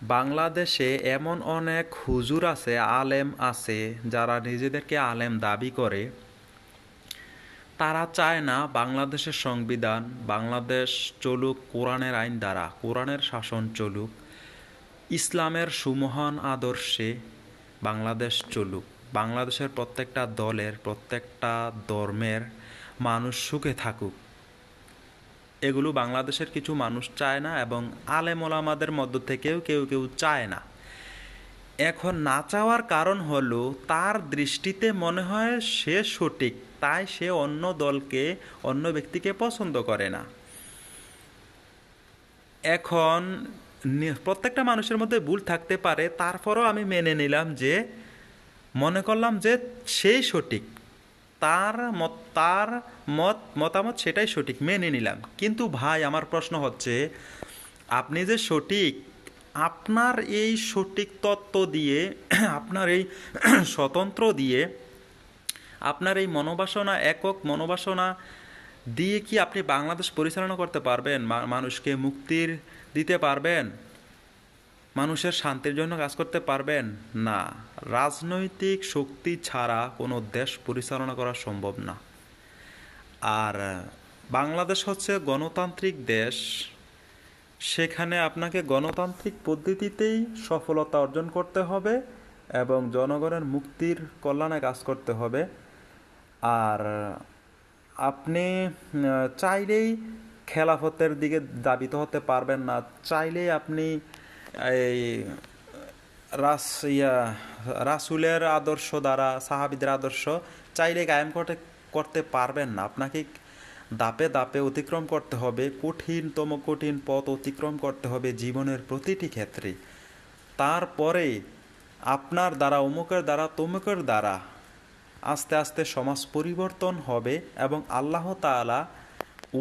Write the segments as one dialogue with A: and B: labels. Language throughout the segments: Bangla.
A: বাংলাদেশে এমন অনেক হুজুর আছে, আলেম আছে, যারা নিজেদেরকে আলেম দাবি করে। তারা চায় না বাংলাদেশের সংবিধান, বাংলাদেশ চলুক কোরআনের আইন দ্বারা, কোরআনের শাসন চলুক, ইসলামের সুমহান আদর্শে বাংলাদেশ চলুক, বাংলাদেশের প্রত্যেকটা দলের, প্রত্যেকটা ধর্মের মানুষ সুখে থাকুক। এগুলো বাংলাদেশের কিছু মানুষ চায় না, এবং আলেম ওলামাদের মধ্য থেকেও কেউ কেউ চায় না। এখন না চাওয়ার কারণ হলো, তার দৃষ্টিতে মনে হয় সে সঠিক, তাই সে অন্য দলকে, অন্য ব্যক্তিকে পছন্দ করে না। এখন প্রত্যেকটা মানুষের মধ্যে ভুল থাকতে পারে, তারপরও আমি মেনে নিলাম যে, মনে করলাম যে সেই সঠিক, তার মতামত সেটাই সঠিক, মেনে নিলাম। কিন্তু ভাই, আমার প্রশ্ন হচ্ছে, আপনি যে সঠিক, আপনার এই সঠিক তত্ত্ব দিয়ে আপনার এই স্বতন্ত্র দিয়ে, আপনার এই মনোবাসনা, একক মনোবাসনা দিয়ে কি আপনি বাংলাদেশ পরিচালনা করতে পারবেন? মানুষকে মুক্তির দিতে পারবেন? মানুষের শান্তির জন্য কাজ করতে পারবেন? না। রাজনৈতিক শক্তি ছাড়া কোনো দেশ পরিচালনা করা সম্ভব না। আর বাংলাদেশ হচ্ছে গণতান্ত্রিক দেশ, সেখানে আপনাকে গণতান্ত্রিক পদ্ধতিতেই সফলতা অর্জন করতে হবে এবং জনগণের মুক্তির কল্যাণে কাজ করতে হবে। আর আপনি চাইলেই খেলাফতের দিকে ধাবিত হতে পারবেন না, চাইলেই আপনি এই রাসুলের আদর্শ দ্বারা, সাহাবিদের আদর্শ চাইলে কায়েম করতে পারবেন না। আপনাকে ধাপে ধাপে অতিক্রম করতে হবে, কঠিনতম কঠিন পথ অতিক্রম করতে হবে জীবনের প্রতিটি ক্ষেত্রে। তারপরে আপনার দ্বারা, অমুকের দ্বারা, তমুকের দ্বারা আস্তে আস্তে সমাজ পরিবর্তন হবে এবং আল্লাহ তাআলা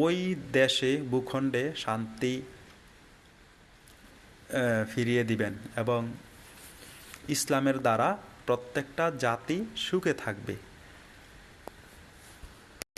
A: ওই দেশে, ভূখণ্ডে শান্তি ফিরিয়ে দিবেন এবং ইসলামের দ্বারা প্রত্যেকটা জাতি সুখে থাকবে।